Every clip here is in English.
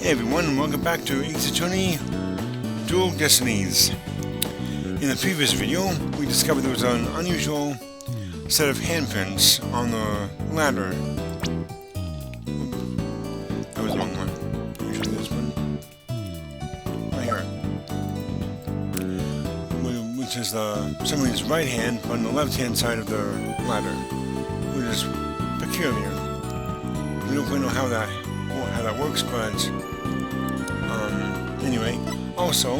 Hey everyone, and welcome back to Tony Dual Destinies. In the previous video, we discovered there was an unusual set of handprints on the ladder. That was the wrong one. Let me try this one. Right here. Which is somebody's right hand on the left hand side of the ladder. Which is peculiar. We don't quite know how that works, but anyway, also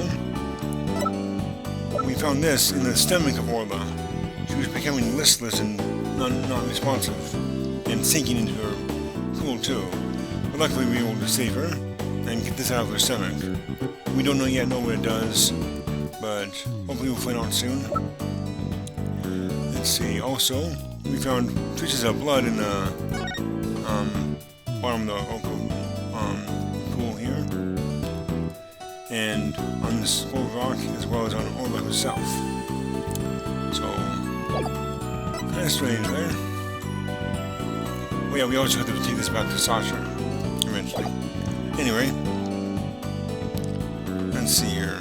we found this in the stomach of Orla. She was becoming listless and non-responsive, and sinking into her pool too. But luckily we were able to save her and get this out of her stomach. We don't yet know what it does, but hopefully we'll find out soon. Let's see. Also, we found traces of blood in the bottom of the pool here, and on this whole rock, as well as on Orla herself. So, kind of strange, right? Oh yeah, we also have to take this back to Sasha, eventually. Anyway, let's see here.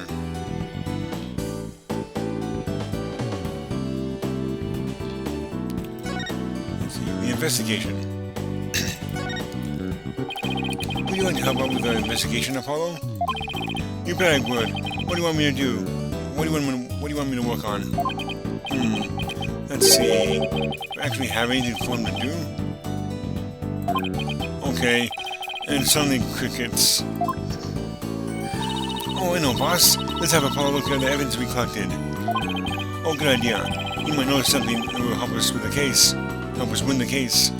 Let's see, the investigation. Would you like to help out with the investigation, Apollo? You bet I would. What do you want me to do? What do you want me to work on? Let's see. Do I actually have anything for him to do? Okay. And suddenly crickets. Oh, I know, boss. Let's have Apollo look at the evidence we collected. Oh, good idea. You might notice something that will help us with the case. Help us win the case.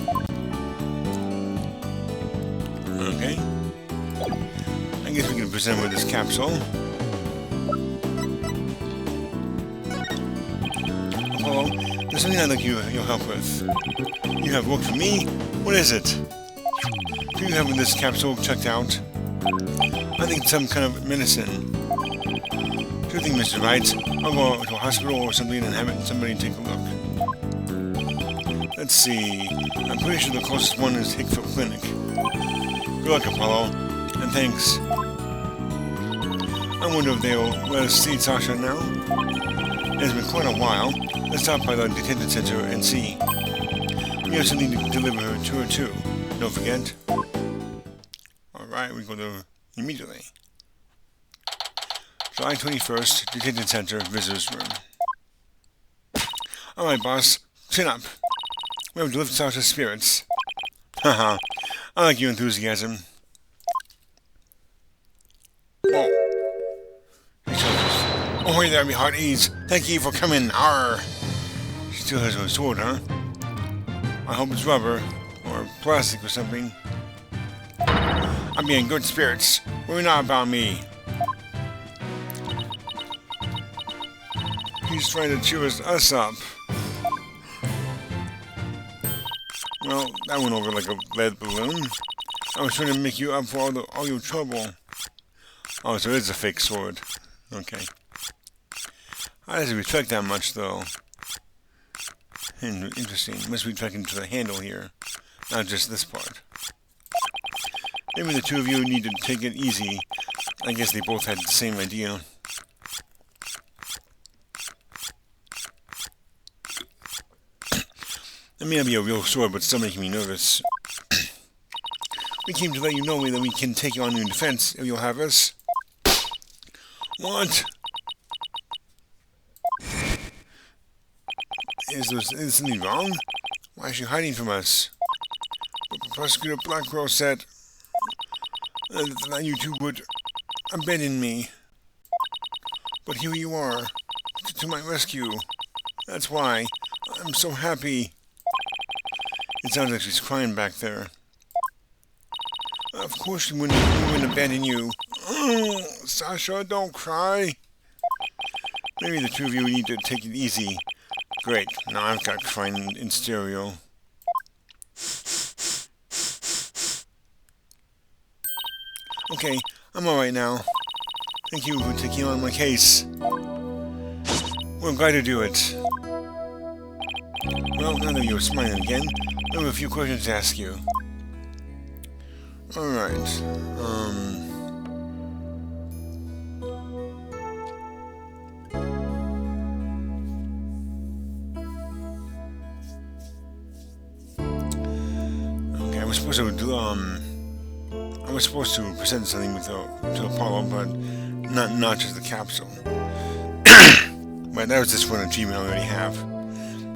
Okay. I guess we can present with this capsule. Apollo, there's something I'd like your help with. You have work for me? What is it? Do you have this capsule checked out? I think it's some kind of medicine. Sure thing, Mr. Wright. I'll go to a hospital or something and have somebody take a look. Let's see. I'm pretty sure the closest one is Hickville Clinic. Good luck, Apollo, and thanks. I wonder if they'll let us see Sasha now. It's been quite a while. Let's stop by the detention center and see. We have something to deliver her to her too. Don't forget. Alright, we go there immediately. July 21st, detention center, visitors room. Alright, boss. Chin up. We have to lift Sasha's spirits. Haha. I like your enthusiasm. Oh. Oh, hey there, me hearties. Thank you for coming. Arr. She still has her sword, huh? I hope it's rubber, or plastic or something. I'm in good spirits. Worry not about me. He's trying to cheer us up. Well, that went over like a lead balloon. I was trying to make you up for all your trouble. Oh, so it's a fake sword. Okay. How does it reflect that much, though? Interesting. It must be reflecting to the handle here, not just this part. Maybe the two of you need to take it easy. I guess they both had the same idea. It may not be a real sword, but still making me nervous. We came to let you know that we can take you on in defense if you'll have us. What? Is something wrong? Why is she hiding from us? But Prosecutor Blackwell said that you two would abandon me. But here you are, to my rescue. That's why I'm so happy. It sounds like she's crying back there. Of course we wouldn't abandon you. Oh, Sasha, don't cry. Maybe the two of you need to take it easy. Great, now I've got crying in stereo. Okay, I'm alright now. Thank you for taking on my case. We're glad to do it. Well, now that you're smiling again, I have a few questions to ask you. Alright, was supposed to do, I was supposed to present something to Apollo, but not just the capsule. But that was just one of Gmail I already have.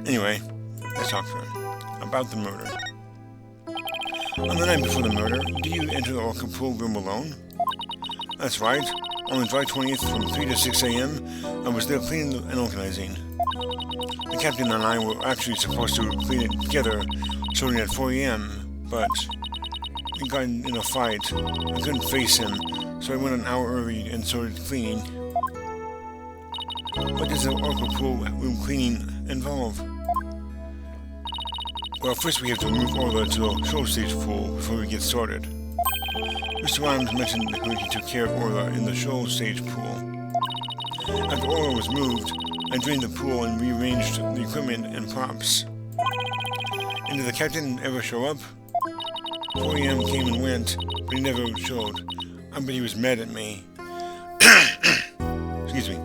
Anyway, let's talk to him about the murder. On the night before the murder, do you enter the orca pool room alone? That's right. On July 20th from 3 to 6 a.m., I was there cleaning and organizing. The captain and I were actually supposed to clean it together starting at 4 a.m., but we got in a fight. I couldn't face him, so I went an hour early and started cleaning. What does the orca pool room cleaning involve? Well, first we have to move Orla to the show stage pool before we get started. Mr. Rhymes mentioned that he took care of Orla in the show stage pool. After Orla was moved, I drained the pool and rearranged the equipment and props. And did the captain ever show up? 4 a.m. came and went, but he never showed. I bet he was mad at me. Excuse me.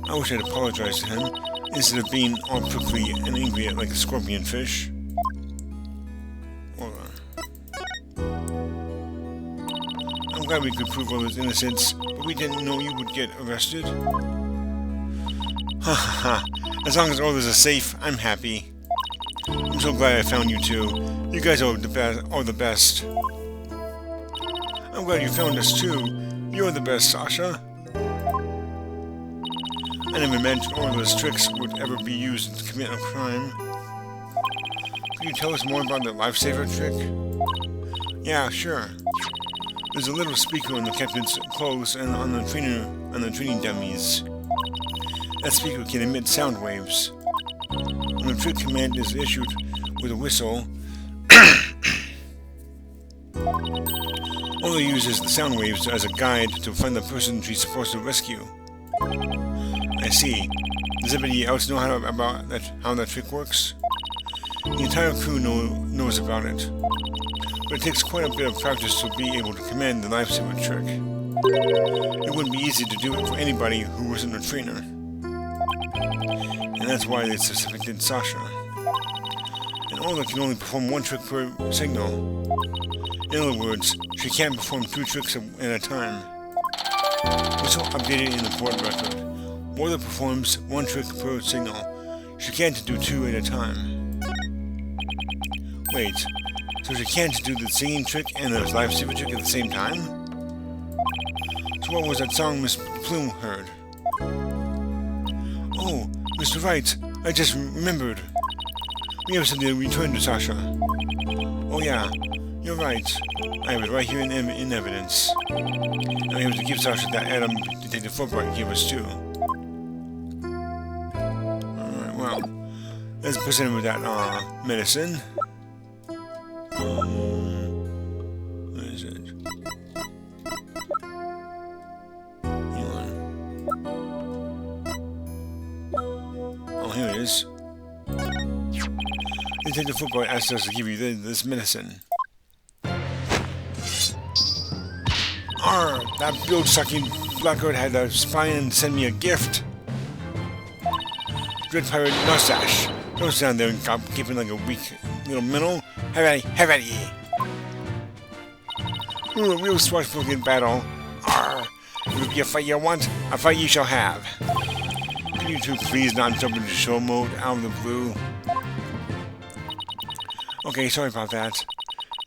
I wish I'd apologized to him, instead of being all prickly and angry like a scorpion fish. Hold on. I'm glad we could prove Orla's innocence, but we didn't know you would get arrested. Ha ha ha. As long as Orla's are safe, I'm happy. I'm so glad I found you two. You guys are the best. I'm glad you found us too. You're the best, Sasha. I never imagined Orla's tricks would ever be used to commit a crime. Could you tell us more about the lifesaver trick? Yeah, sure. There's a little speaker on the captain's clothes and on the training dummies. That speaker can emit sound waves. When a trick command is issued with a whistle, Orla uses the sound waves as a guide to find the person she's supposed to rescue. I see. Does anybody else know how that trick works? The entire crew knows about it, but it takes quite a bit of practice to be able to command the lifesaver trick. It wouldn't be easy to do it for anybody who wasn't a trainer, and that's why they selected Sasha. And Orla can only perform one trick per signal. In other words, she can't perform 2 tricks at a time. This will update it in the court record. Orla performs 1 trick per signal. She can't do 2 at a time. Wait, so she can't do the singing trick and the lifesaver trick at the same time? So what was that song Miss Plume heard? Oh, Mr. Wright, I just remembered. We have something to return to Sasha. Oh yeah, you're right. I have it right here in evidence. And I have to give Sasha that Adam Detective Fulbright gave us too. Alright, well, let's present with that medicine. What is it? Hang on. Oh, here it is. Detective Fulbright asked us to give you this medicine. Arr! That blood-sucking blackguard had the spine and sent me a gift. Dread Pirate Mustache. Don't stand there and gaping like a weak little minnow. Have at ye. Ooh, a real swashbuckling battle. Arr! If it be a fight you want, a fight you shall have. Can you two please not jump into show mode out of the blue? Okay, sorry about that.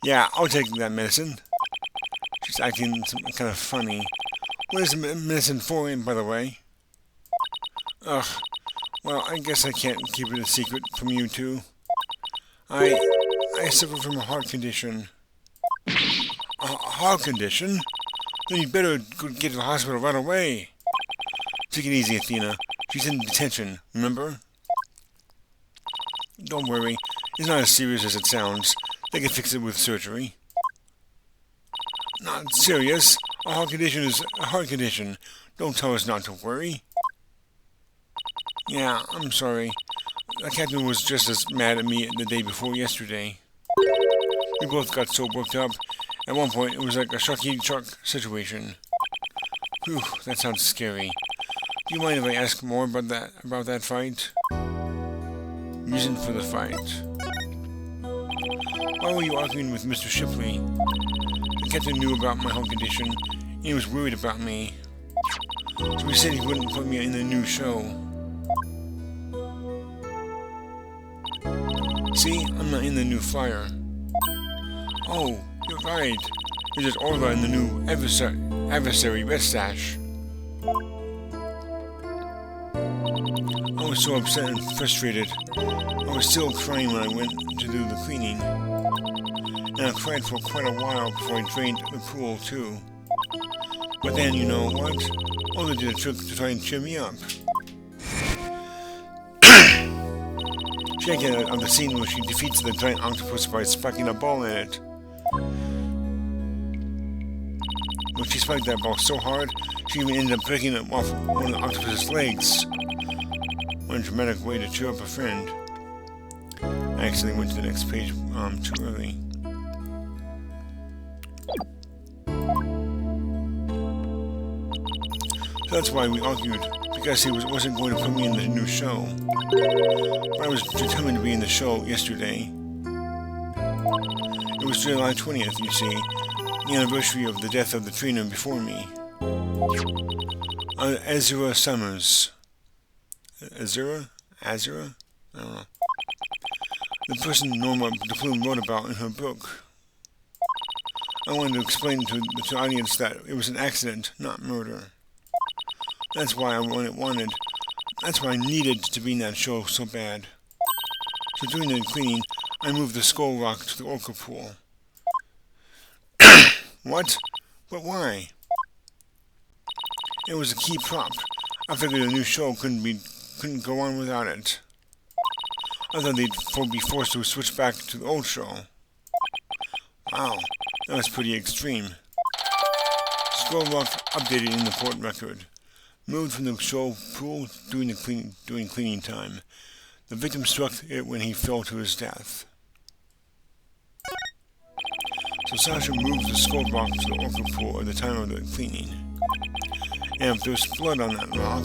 Yeah, I'll take that medicine. She's acting kind of funny. What is the medicine for, by the way? Ugh. Well, I guess I can't keep it a secret from you two. I suffer from a heart condition. A heart condition? Then you'd better get to the hospital right away. Take it easy, Athena. She's in detention, remember? Don't worry. It's not as serious as it sounds. They can fix it with surgery. Not serious. A heart condition is a heart condition. Don't tell us not to worry. Yeah, I'm sorry. The captain was just as mad at me the day before yesterday. We both got so worked up. At one point, it was like a Sharky Shark situation. Whew, that sounds scary. Do you mind if I ask more about that fight? Reason for the fight. Why were you arguing with Mr. Shipley? The captain knew about my health condition, and he was worried about me. So he said he wouldn't put me in the new show. See, I'm not in the new flyer. Oh, you're right. There's just Orla in the new adversary Red Sash. I was so upset and frustrated. I was still crying when I went to do the cleaning. And I cried for quite a while before I drained the pool, too. But then, you know what? Orla did a trick to try and cheer me up. She acted on the scene where she defeats the giant octopus by spiking a ball in it. When she spiked that ball so hard, she even ended up breaking it off one of the octopus's legs. One dramatic way to cheer up a friend. I accidentally went to the next page too early. So that's why we argued, because he wasn't going to put me in the new show. But I was determined to be in the show yesterday. It was July 20th, you see, the anniversary of the death of the trainer before me. Azura Summers. Azura? Azura? I don't know. The person Norma DePlume wrote about in her book. I wanted to explain to the audience that it was an accident, not murder. That's why that's why I needed to be in that show so bad. So during the cleaning, I moved the skull rock to the orca pool. What? But why? It was a key prop. I figured a new show couldn't go on without it. I thought they'd be forced to switch back to the old show. Wow, that was pretty extreme. Skull rock updated in the port record. Moved from the show pool during cleaning time. The victim struck it when he fell to his death. So Sasha moved the skull rock to the orca pool at the time of the cleaning. And if there's blood on that rock,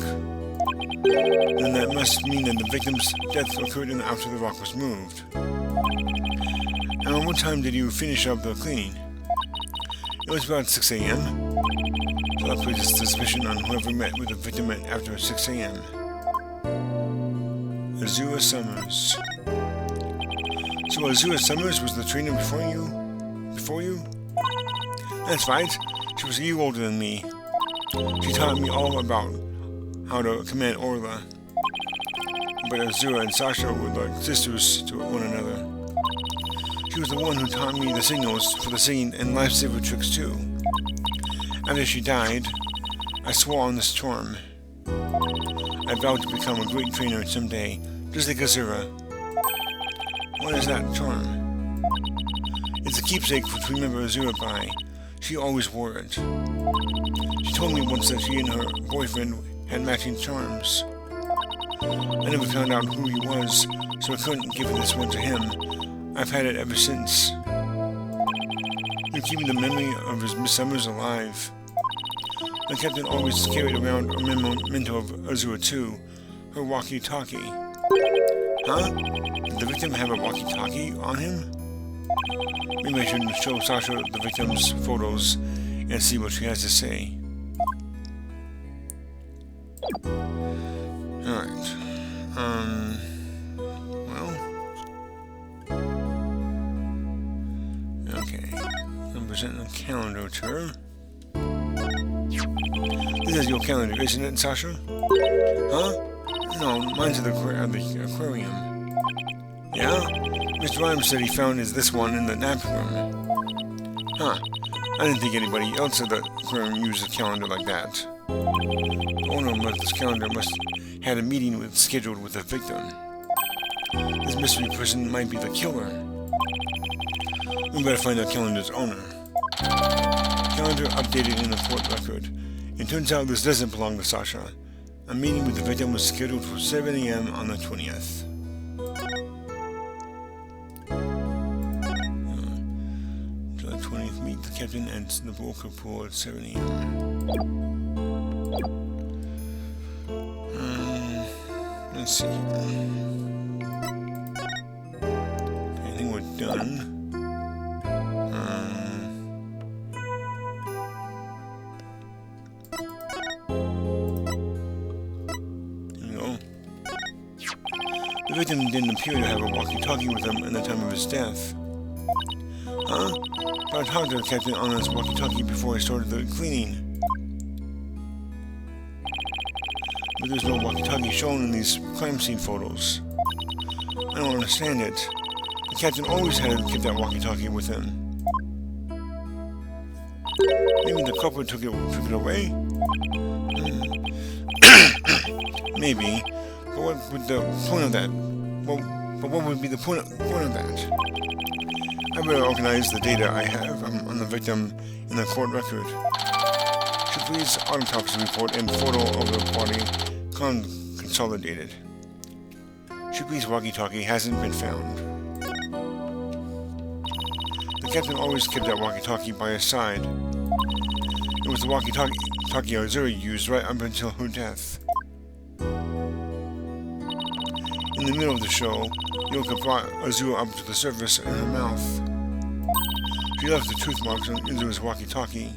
then that must mean that the victim's death occurred after the rock was moved. And what time did you finish up the cleaning? It was about 6 a.m. So that places suspicion on whoever met with the victim after 6 a.m. Azura Summers. So Azura Summers was the trainer before you? That's right. She was a year older than me. She taught me all about how to command Orla. But Azura and Sasha were like sisters to one another. She was the one who taught me the signals for the singing and lifesaver tricks too. After she died, I swore on this charm. I vowed to become a great trainer someday, just like Azura. What is that charm? It's a keepsake to remember Azura by. She always wore it. She told me once that she and her boyfriend had matching charms. I never found out who he was, so I couldn't give this one to him. I've had it ever since. You're keeping the memory of his Miss Summers alive. The captain always carried around a memento of Azura too, her walkie-talkie. Huh? Did the victim have a walkie-talkie on him? Maybe I should show Sasha the victim's photos and see what she has to say. Alright. Well. Okay. I'm presenting a calendar to her. This is your calendar, isn't it, Sasha? Huh? No, mine's at the aquarium. Yeah? Mr. Rhymes said he found this one in the nap room. Huh. I didn't think anybody else at the aquarium used a calendar like that. The owner of this calendar must have had a meeting scheduled with the victim. This mystery person might be the killer. We better find the calendar's owner. Calendar updated in the port record. It turns out this doesn't belong to Sasha. A meeting with the victim was scheduled for 7 a.m. on the 20th. July 20th, meet the captain at the Walker pool at 7 a.m. Let's see. I think we're done. Here we go. The victim didn't appear to have a walkie-talkie with him at the time of his death. Huh? But I talked to the captain on his walkie-talkie before I started the cleaning. But there's no walkie-talkie shown in these crime scene photos. I don't understand it. The captain always had to keep that walkie-talkie with him. Maybe the culprit took it away? Maybe. But what would the point of that? But what would be the point of that? I better organize the data I have on the victim in the court record. Should please autopsy report and photo of the body consolidated. Should please walkie-talkie hasn't been found. The captain always kept that walkie-talkie by his side. It was the walkie-talkie Azuri used right up until her death. In the middle of the show, Yoka brought Azura up to the surface in her mouth. She left the tooth marks on Azura's walkie-talkie.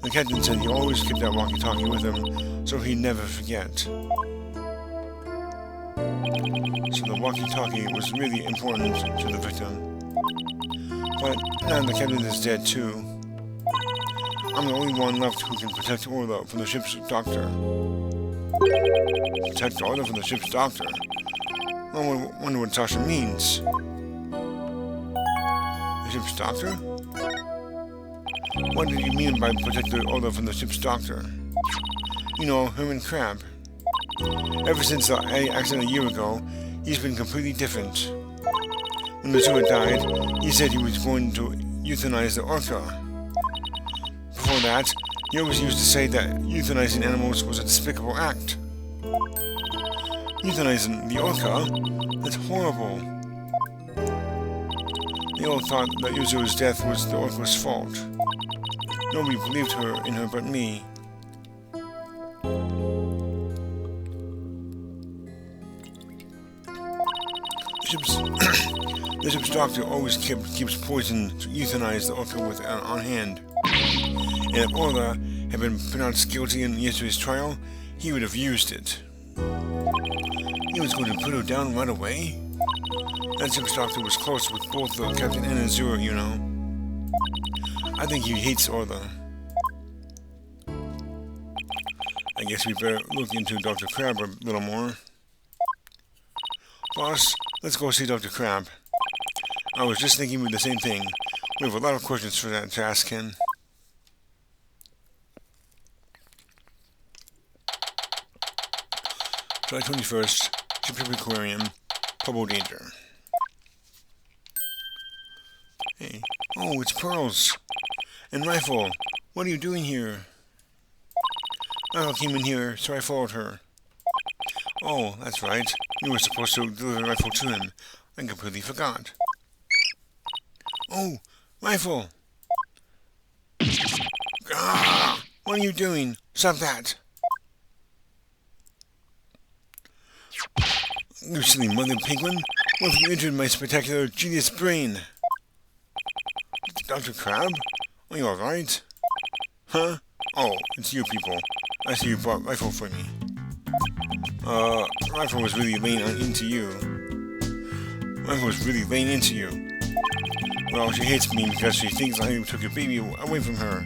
The captain said he always kept that walkie-talkie with him, so he'd never forget. So the walkie-talkie was really important to the victim. But now the captain is dead too. I'm the only one left who can protect Orla from the ship's doctor. Protect Orla from the ship's doctor? I wonder what Sasha means. The ship's doctor? What did you mean by protect Orla from the ship's doctor? You know, Herman Crab. Ever since the accident a year ago, he's been completely different. When Azura died, he said he was going to euthanize the orca. Before that, he always used to say that euthanizing animals was a despicable act. Euthanizing the orca? That's horrible. They all thought that Yuzu's death was the orca's fault. Nobody believed in her but me. The ship's doctor always keeps poison to euthanize the orca with on hand. And if Orla had been pronounced guilty in yesterday's trial, he would have used it. He was going to put her down right away? That ship's doctor was close with both the captain and Azura, you know. I think he hates Orla. I guess we better look into Dr. Crab a little more. Boss, let's go see Dr. Crab. I was just thinking the same thing. We have a lot of questions for that to ask him. July 21st, Ship Aquarium, Pubble Danger. Hey. Oh, it's Pearls. And Rifle, what are you doing here? Rifle came in here, so I followed her. Oh, that's right. You were supposed to deliver Rifle to him. I completely forgot. Oh, Rifle! Ah! What are you doing? Stop that! You silly mother penguin! What have you injured my spectacular genius brain? Dr. Crab? Are you alright? Huh? Oh, it's you people. I see you brought Rifle for me. Rifle was really laying into you. Rifle was really laying into you. Well, she hates me because she thinks I took your baby away from her.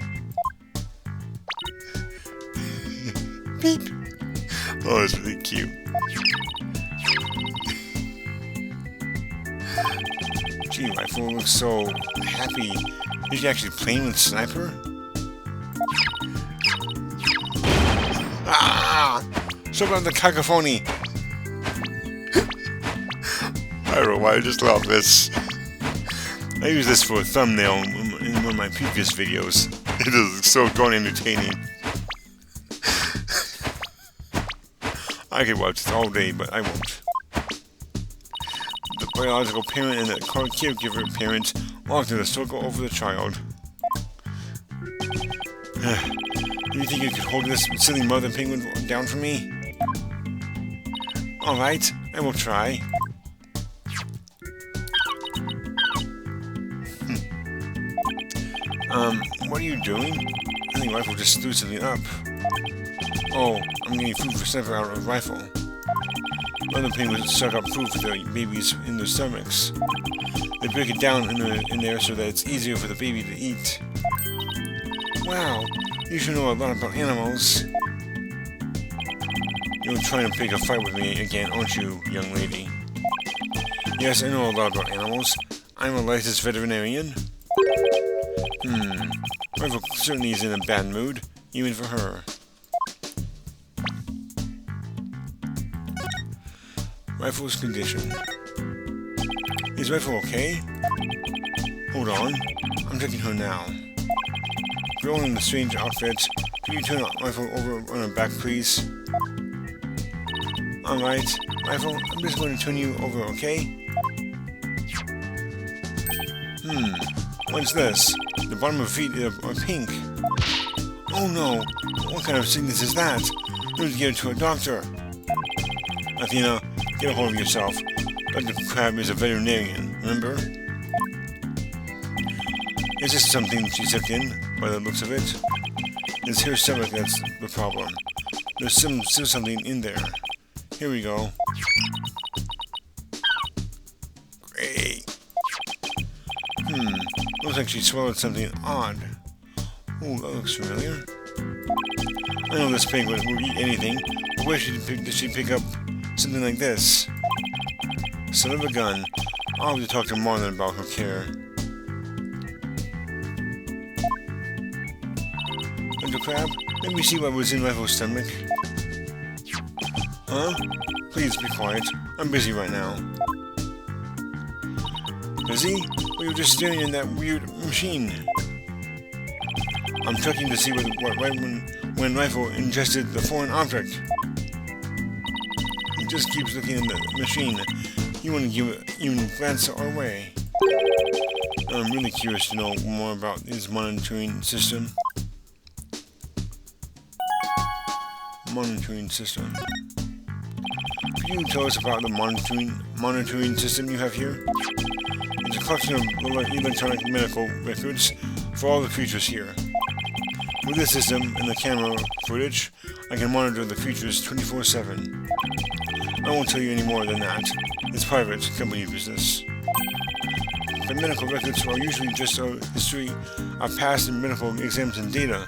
Beep. Oh, it's really cute. Gee, Rifle looks so happy. Is she actually playing with Sniper? Ah! Stop on the cacophony! I don't know why, I just love this. I use this for a thumbnail in one of my previous videos. It is so darn entertaining. I could watch this all day, but I won't. The biological parent and the caregiver parent walk in a circle over the child. Do you think you could hold this silly mother penguin down for me? Alright, I will try. What are you doing? I think Rifle just threw something up. Oh, I'm getting food for Sniper out of Rifle. Another pain was suck up food for the babies in their stomachs. They break it down in there so that it's easier for the baby to eat. Wow, you should know a lot about animals. You're trying to pick a fight with me again, aren't you, young lady? Yes, I know a lot about animals. I'm a licensed veterinarian. Rifle certainly is in a bad mood, even for her. Rifle's condition. Is Rifle okay? Hold on, I'm checking her now. Girl in the strange outfit, could you turn Rifle over on her back, please? Alright, Rifle, I'm just going to turn you over, okay? What's this? The bottom of her feet are pink. Oh no, what kind of sickness is that? You need to get her to a doctor. Athena, get a hold of yourself. Dr. Crab is a veterinarian, remember? Is this something she took in, by the looks of it? It's her stomach that's the problem. There's still something in there. Here we go. Great. Looks like she swallowed something odd. Oh, that looks familiar. I know this pig will eat anything, but where did she pick up something like this? Son of a gun. I'll have to talk to Marlon about her care. Dr. Crab, let me see what was in Rifle's stomach. Huh? Please be quiet. I'm busy right now. Busy? Well, you're just staring in that weird machine. I'm checking to see what right when Rifle ingested the foreign object. He just keeps looking in the machine. He wouldn't even glance our way. I'm really curious to know more about his monitoring system. Monitoring system. Could you tell us about the monitoring system you have here? It's a collection of electronic medical records for all the creatures here. With this system and the camera footage, I can monitor the creatures 24/7. I won't tell you any more than that. It's private company business. The medical records are usually just a history of past medical exams and data.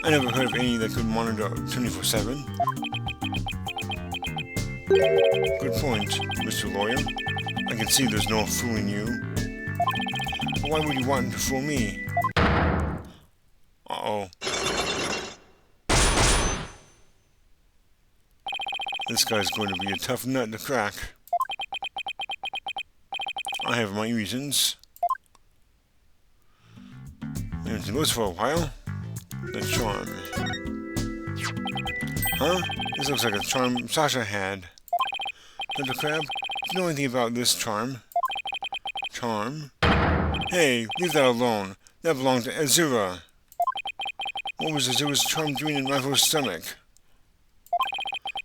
I never heard of any that could monitor 24/7. Good point, Mr. Lawyer. I can see there's no fooling you. But why would you want to fool me? Uh-oh. This guy's going to be a tough nut to crack. I have my reasons. And it goes for a while. The charm. Huh? This looks like a charm Sasha had. Dr. Crab, do you know anything about this charm? Charm? Hey, leave that alone. That belonged to Azura. What was Azura's charm doing in Rifle's stomach?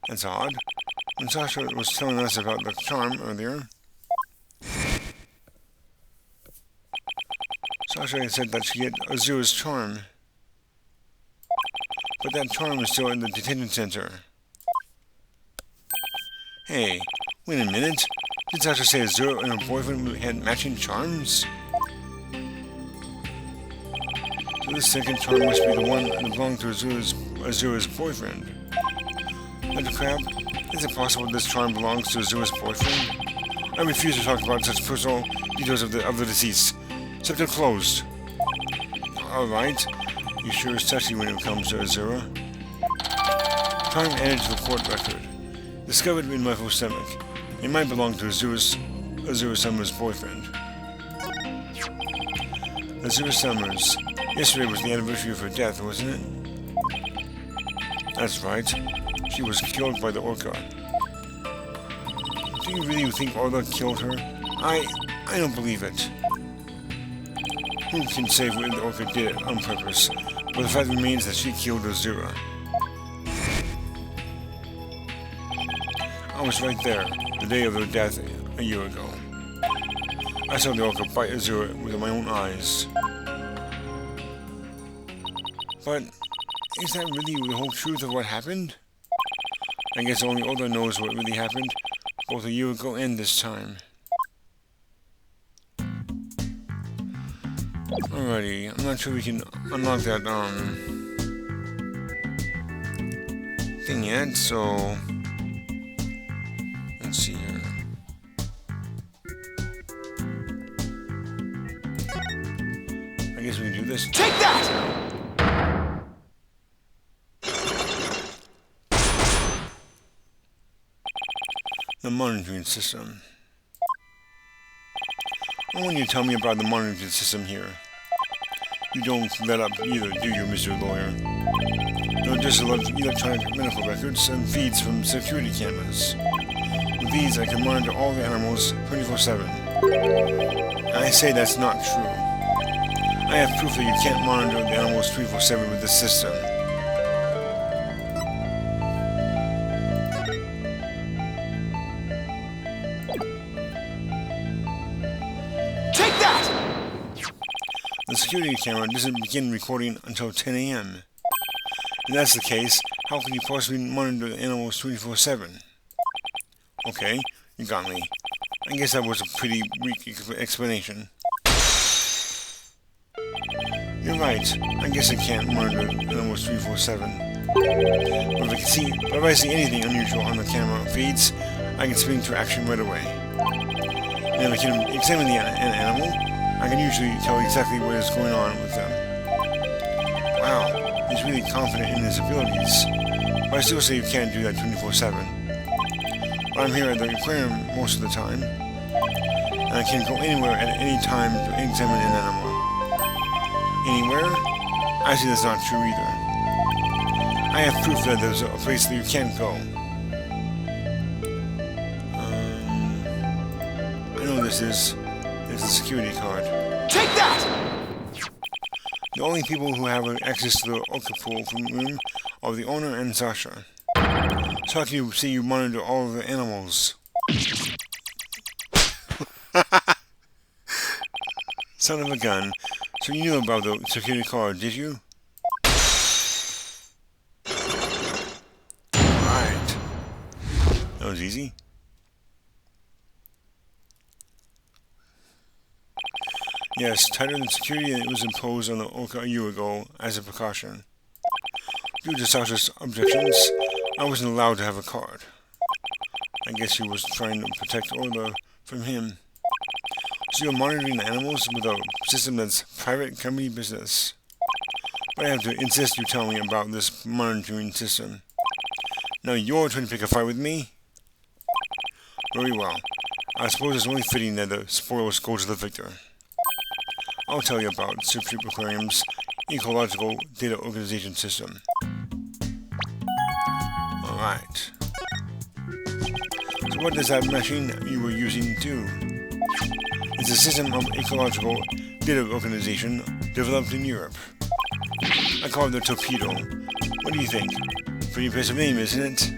That's odd. When Sasha was telling us about the charm earlier, Sasha had said that she had Azura's charm. But that charm is still in the detention center. Hey, wait a minute. Did Sasha say Azura and her boyfriend had matching charms? So this second charm must be the one that belonged to Azura's boyfriend. Dr. Crab, is it possible this charm belongs to Azura's boyfriend? I refuse to talk about such personal details of the deceased. Chapter closed. Alright. You sure is touchy when it comes to Azura. Charm added to the court record. Discovered in Rifle's stomach. It might belong to Azura Summers' boyfriend. Azura Summers. Yesterday was the anniversary of her death, wasn't it? That's right. She was killed by the Orca. Do you really think Orca killed her? I don't believe it. Who can say when the Orca did it on purpose? But the fact remains that she killed Azura. I was right there, the day of her death a year ago. I saw the Orca bite Azura with my own eyes. But is that really the whole truth of what happened? I guess only Oda knows what really happened, both a year ago and this time. Alrighty, I'm not sure we can unlock that, thing yet, so... Let's see here. I guess we can do this. Take that! The monitoring system. I want you to tell me about the monitoring system here. You don't let up either, do you, Mr. Lawyer? No, just electronic medical records and feeds from security cameras. With these, I can monitor all the animals 24/7. I say that's not true. I have proof that you can't monitor the animals 24/7 with this system. Take that! The security camera doesn't begin recording until 10 a.m. If that's the case, how can you possibly monitor the animals 24/7? Okay, you got me. I guess that was a pretty weak explanation. You're right. I guess I can't monitor animals 24/7. But if I see anything unusual on the camera feeds, I can spring to action right away. And if I can examine an animal, I can usually tell exactly what is going on with them. Wow, he's really confident in his abilities. But I still say you can't do that 24/7. But I'm here at the aquarium most of the time, and I can go anywhere at any time to examine an animal. Anywhere? Actually, that's not true either. I have proof that there's a place that you can't go. I know this is. It's a security card. Take that! The only people who have access to the Okapool room are the owner and Sasha. So how can you say you monitor all of the animals? Son of a gun. So you knew about the security card, did you? Alright. That was easy. Yes, tighter than security and it was imposed on the Oka a year ago as a precaution. Due to Sasha's objections, I wasn't allowed to have a card. I guess she was trying to protect Oda from him. So you're monitoring the animals with a system that's private company business. But I have to insist you tell me about this monitoring system. Now you're trying to pick a fight with me? Very well. I suppose it's only fitting that the spoils go to the victor. I'll tell you about Supreme Aquarium's Ecological Data Organization System. Alright. So what does that machine you were using do? It's a system of ecological data organization developed in Europe. I call it the Torpedo. What do you think? Pretty impressive name, isn't it?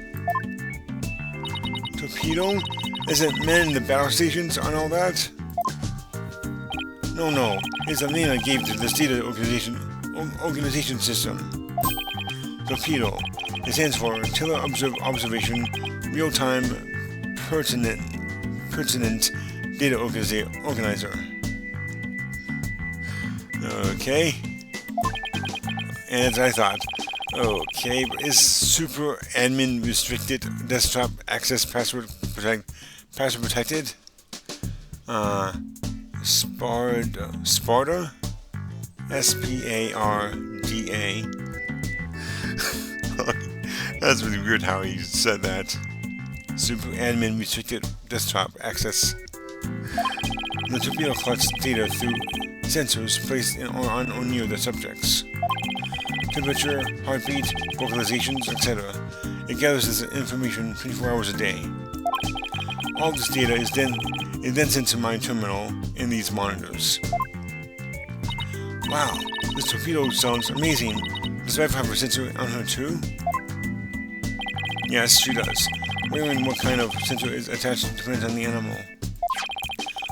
Torpedo? Isn't men in the battle stations and all that? No. It's the name I gave to this data organization system. Torpedo. It stands for Tele-Observation Real-Time Pertinent Data Organizer. Okay. And as I thought, okay, but is super admin restricted desktop access password protected? Sparda? S-P-A-R-D-A. That's really weird how he said that. Super admin restricted desktop access. The torpedo collects data through sensors placed on or near the subjects. Temperature, heartbeat, vocalizations, etc. It gathers this information 24 hours a day. All this data is then sent to my terminal in these monitors. Wow, this torpedo sounds amazing. Does Viper have a sensor on her too? Yes, she does. Where and what kind of sensor is attached depends on the animal.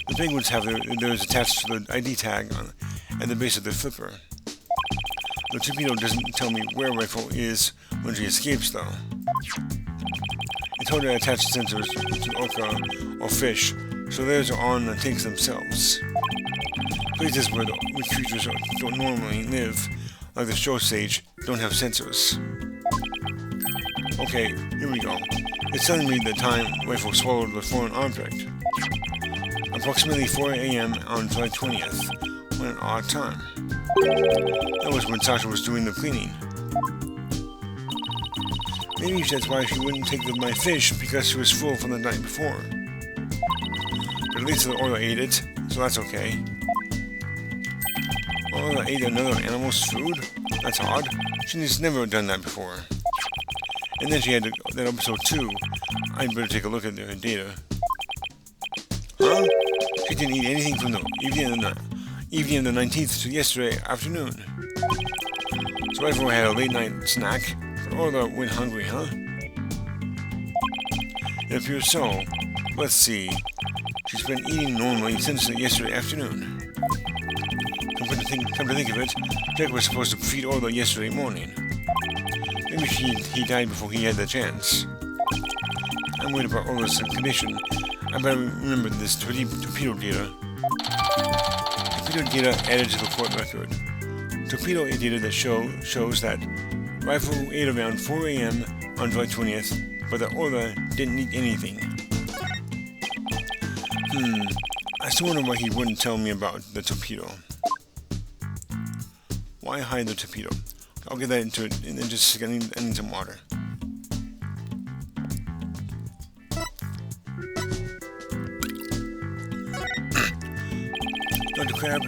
The penguins have theirs attached to the ID tag at the base of their flipper. The torpedo doesn't tell me where Rifle is when she escapes, though. It told her to attach sensors to orca or fish, so theirs are on the tanks themselves. Places where creatures don't normally live, like the shore sage, don't have sensors. Okay, here we go. It's telling me the time Rifle swallowed the foreign object. Approximately 4 a.m. on July 20th. What an odd time. That was when Sasha was doing the cleaning. Maybe that's why she wouldn't take my fish, because she was full from the night before. But at least the Orla ate it, so that's okay. Orla ate another animal's food? That's odd. She's never done that before. And then she had that episode 2. I'd better take a look at the data. Huh? She didn't eat anything from the evening of the 19th to yesterday afternoon. So everyone had a late night snack, but Orla went hungry, huh? It appears so. Let's see. She's been eating normally since yesterday afternoon. Come to think of it, Jack was supposed to feed Orla yesterday morning. Maybe he died before he had the chance. I'm worried about Orla's condition. I better remember this torpedo data. Torpedo data added to the court record. Torpedo data that shows that Rifle ate around 4 a.m. on July 20th, but that Orla didn't eat anything. I still wonder why he wouldn't tell me about the torpedo. Why hide the torpedo? I'll get that into it in just a second. I need some water. Dr. Crab,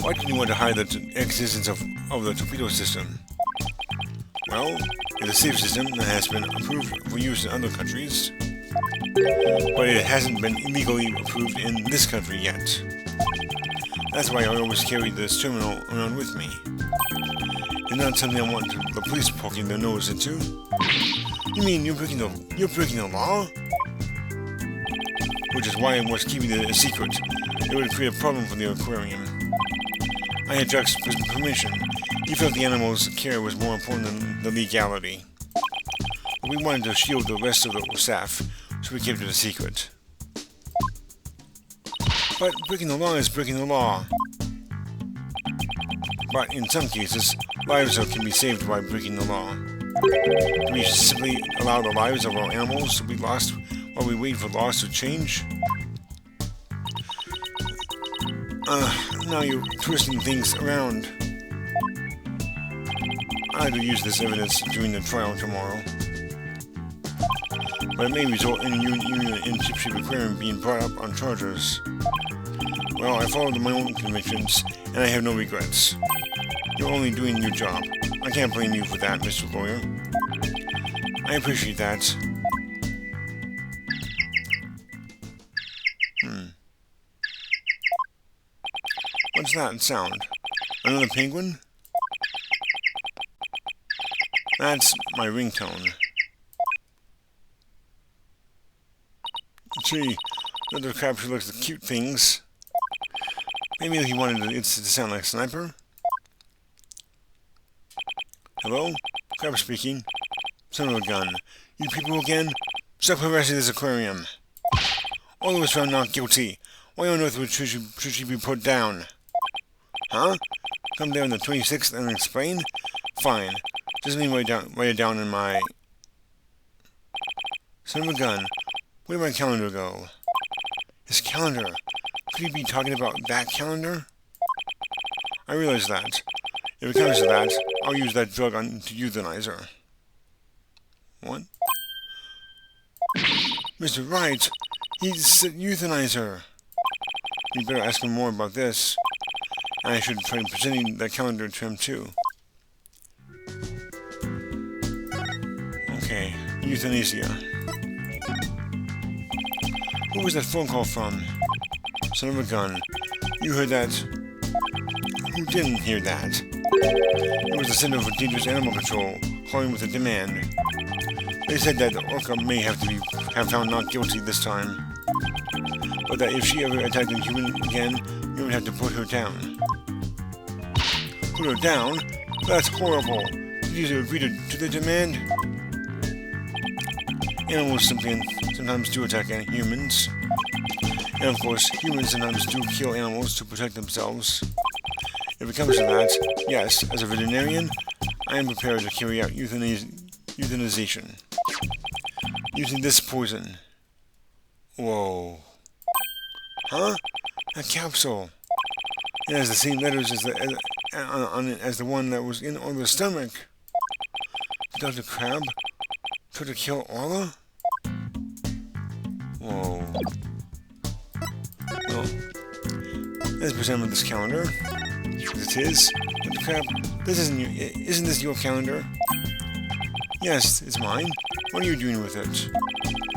why did you want to hide the existence of the torpedo system? Well, it's a safe system that has been approved for use in other countries, but it hasn't been illegally approved in this country yet. That's why I always carry this terminal around with me. It's not something I want the police poking their nose into. You mean you're breaking the law? Which is why I was keeping it a secret. It would create a problem for the aquarium. I had Jack's permission. He felt the animals' care was more important than the legality. But we wanted to shield the rest of the staff, so we kept it a secret. But breaking the law is breaking the law. But in some cases, lives can be saved by breaking the law. Do we simply allow the lives of our animals to be lost while we wait for laws to change? Now you're twisting things around. I had to use this evidence during the trial tomorrow. But it may result in you in Ship Aquarium being brought up on charges. Well, I followed my own convictions, and I have no regrets. You're only doing your job. I can't blame you for that, Mr. Lawyer. I appreciate that. What's that sound? Another penguin? That's my ringtone. Gee, Dr. Crab sure looks at cute things. Maybe he wanted it to sound like a sniper? Hello? Crab speaking. Son of a gun. You people again? Stop harassing this aquarium. Orla was found not guilty. Why on earth should she be put down? Huh? Come there on the 26th and explain? Fine. Just let me write it down in my... Son of a gun. Where did my calendar go? His calendar. Could he be talking about that calendar? I realize that. If it comes to that, I'll use that drug to euthanize her. What? Mr. Wright! He said euthanize her! You better ask him more about this. And I should try presenting that calendar to him too. Okay, euthanasia. Who was that phone call from? Son of a gun. You heard that? Who didn't hear that? It was the Center for Dangerous Animal Control calling with a demand. They said that the orca may have found not guilty this time, but that if she ever attacked a human again, you would have to put her down. Put her down? That's horrible. Did you agree to the demand? Animals sometimes do attack humans. And of course, humans sometimes do kill animals to protect themselves. If it comes to that, yes, as a veterinarian, I am prepared to carry out euthanization. Using this poison. Whoa. Huh? A capsule. It has the same letters as the one that was in Orla's stomach. Did Dr. Crab try to kill Orla? Whoa. Well, let's present with this calendar. It is. Dr. Crab, isn't this your calendar? Yes, it's mine. What are you doing with it?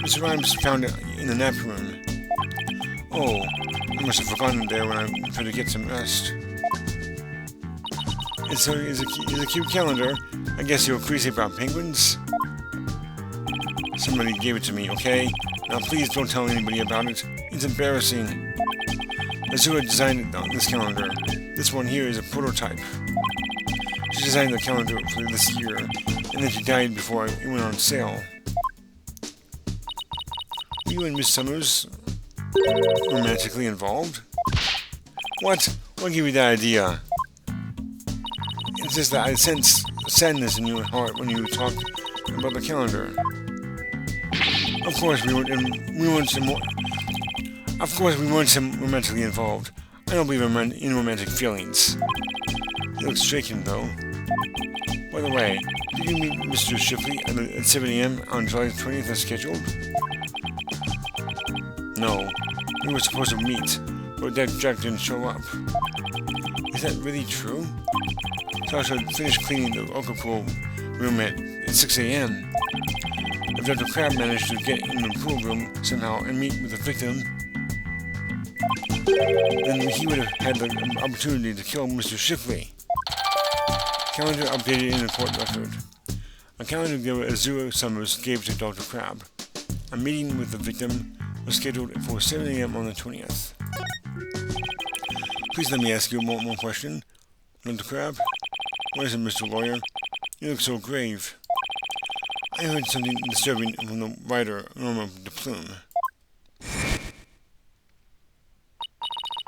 Mr. Rhymes found it in the nap room. Oh, I must have forgotten it there when I tried to get some rest. It's a cute calendar. I guess you're crazy about penguins? Somebody gave it to me, okay? Now please don't tell anybody about it. It's embarrassing. Azura designed this calendar. This one here is a prototype. She designed the calendar for this year, and then she died before it went on sale. Were you and Miss Summers romantically involved? What? What gave you that idea? It's just that I sense sadness in your heart when you talked about the calendar. Of course we weren't romantically involved. I don't believe in romantic feelings. He looks shaken though. By the way, did you meet Mr. Shipley at 7 a.m. on July 20th as scheduled? No, we were supposed to meet, but Jack didn't show up. Is that really true? So I should finish cleaning the Oka pool room at 6 a.m. If Dr. Crab managed to get in the pool room somehow and meet with the victim, then he would have had the opportunity to kill Mr. Shipley. Calendar updated in the court record. A calendar giver Azura Summers gave to Dr. Crab. A meeting with the victim was scheduled for 7 a.m. on the 20th. Please let me ask you one more question. Dr. Crab? What is it, Mr. Lawyer? You look so grave. I heard something disturbing from the writer, Norma de Plume.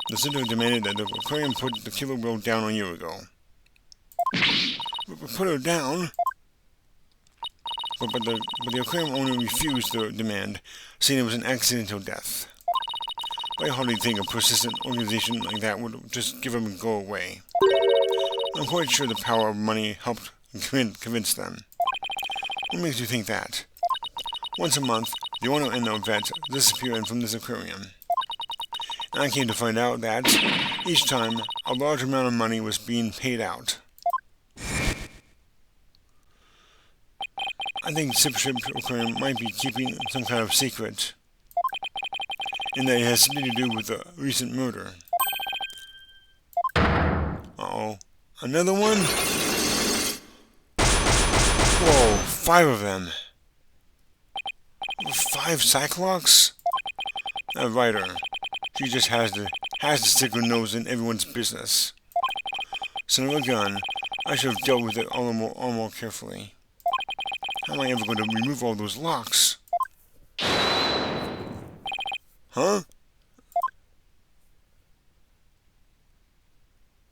The center demanded that the aquarium put the killer whale down a year ago. Put her down? But the aquarium owner refused the demand, saying it was an accidental death. I hardly think a persistent organization like that would just give them and go away. I'm quite sure the power of money helped convince them. What makes you think that? Once a month, the owner and the vet disappear from this aquarium. And I came to find out that, each time, a large amount of money was being paid out. I think Ship Aquarium might be keeping some kind of secret, and that it has something to do with the recent murder. Uh-oh. Another one? Whoa, 5 of them. 5 Cyclops? That writer. She just has to stick her nose in everyone's business. Son of a gun, I should have dealt with it all more carefully. How am I ever going to remove all those locks? Huh?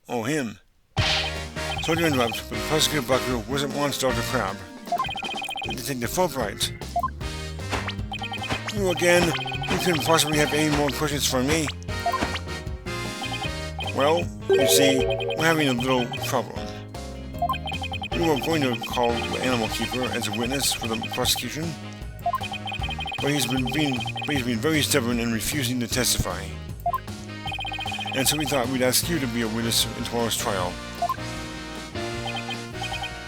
Oh, him. Sorry to interrupt, but Prosecutor Bucker wasn't once Dr. Crab. Detective Fulbright. You again? You couldn't possibly have any more questions for me? Well, you see, we're having a little trouble. We were going to call the animal keeper as a witness for the prosecution, but he's been very stubborn and refusing to testify. And so we thought we'd ask you to be a witness in tomorrow's trial.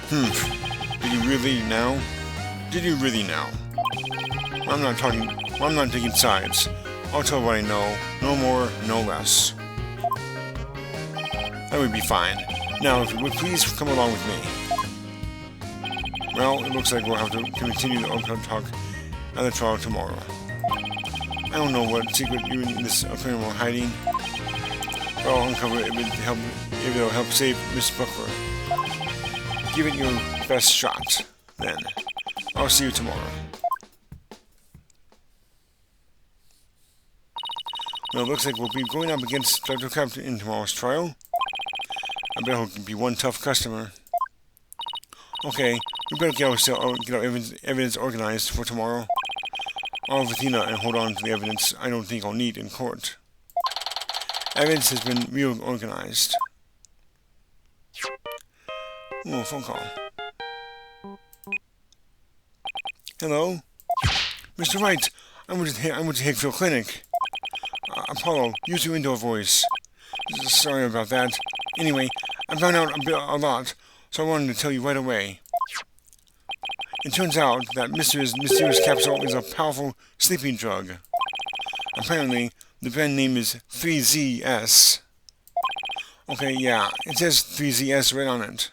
Did you really now? Did you really now? I'm not taking sides. I'll tell what I know. No more, no less. That would be fine. Now, if you would please come along with me. Well, it looks like we'll have to continue the open talk at the trial tomorrow. I don't know what secret you and this aquarium are hiding, but I'll uncover it if it'll help save Miss Buckler. give it your best shot, then. I'll see you tomorrow. Well, it looks like we'll be going up against Dr. Crab in tomorrow's trial. I bet he'll be one tough customer. Okay, we better get our evidence organized for tomorrow. I'll have Athena and hold on to the evidence I don't think I'll need in court. Evidence has been reorganized. Oh, phone call. Hello? Mr. Wright, I'm with the Hickville Clinic. Apollo, use your indoor voice. Sorry about that. Anyway, I found out a lot, so I wanted to tell you right away. It turns out that Mr.'s mysterious capsule is a powerful sleeping drug. Apparently, the brand name is 3ZS. Okay, yeah, it says 3ZS right on it.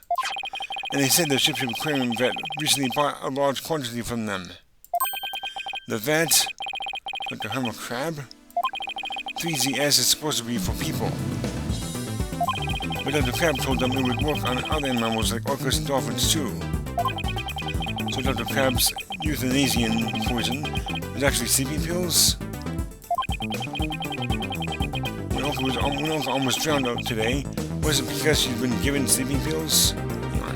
And they said the ship's aquarium vet recently bought a large quantity from them. The vet? Dr. Herman Crab? 3ZS is supposed to be for people. But Dr. Crab told them it would work on other animals like orcas and dolphins too. So Dr. Crab's euthanasian poison is actually sleeping pills? When Uncle almost drowned out today, was it because she's been given sleeping pills? Hang on.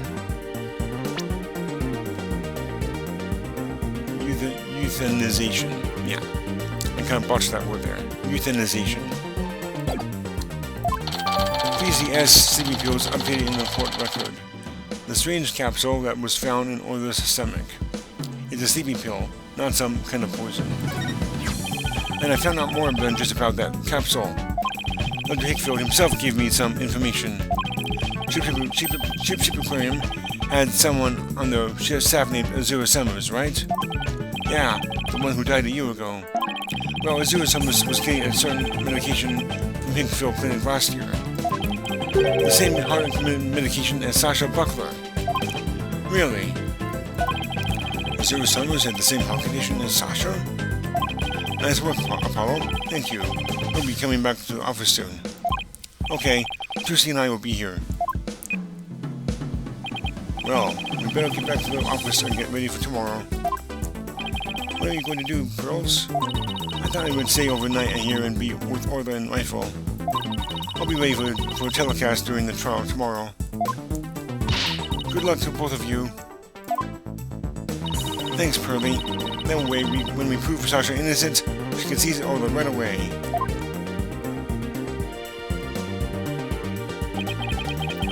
Euthanization. Yeah. I kind of botched that word there. Euthanization. 3ZS sleeping pills updated in the court record. The strange capsule that was found in Orla's stomach. It's a sleeping pill, not some kind of poison. And I found out more than just about that capsule. Dr. Hickfield himself gave me some information. Ship Aquarium had someone on the staff named Azura Summers, right? Yeah, the one who died a year ago. Well, Azura Summers was getting a certain medication from Hickfield Clinic last year. The same heart medication as Sasha Buckler. Really? Azura Summers had the same heart condition as Sasha? Nice work, Apollo. Thank you. We'll be coming back to the office soon. Okay, Lucy and I will be here. Well, we better get back to the office and get ready for tomorrow. What are you going to do, girls? I thought I would stay overnight here and be with Orla and Rifle. I'll be ready for a telecast during the trial tomorrow. Good luck to both of you. Thanks, Pearlie. That way, when we prove Sasha innocent, she can seize Orla right away.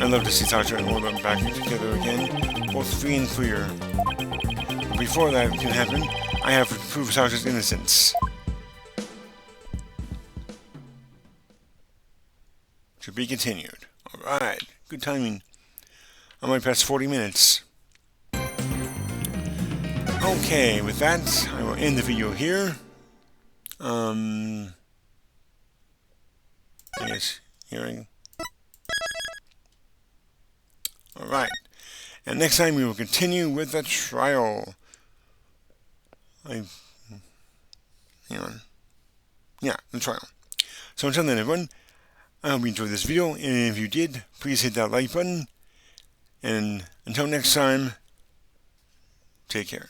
I'd love to see Sasha and Orla back together again, both free and clear. But before that can happen, I have to prove Sasha's innocence. To be continued. Alright, good timing. I might pass 40 minutes. Okay, with that, I will end the video here. I guess, hearing. Alright, and next time we will continue with the trial. Hang on. Yeah, the trial. So until then, everyone, I hope you enjoyed this video, and if you did, please hit that like button. And until next time, take care.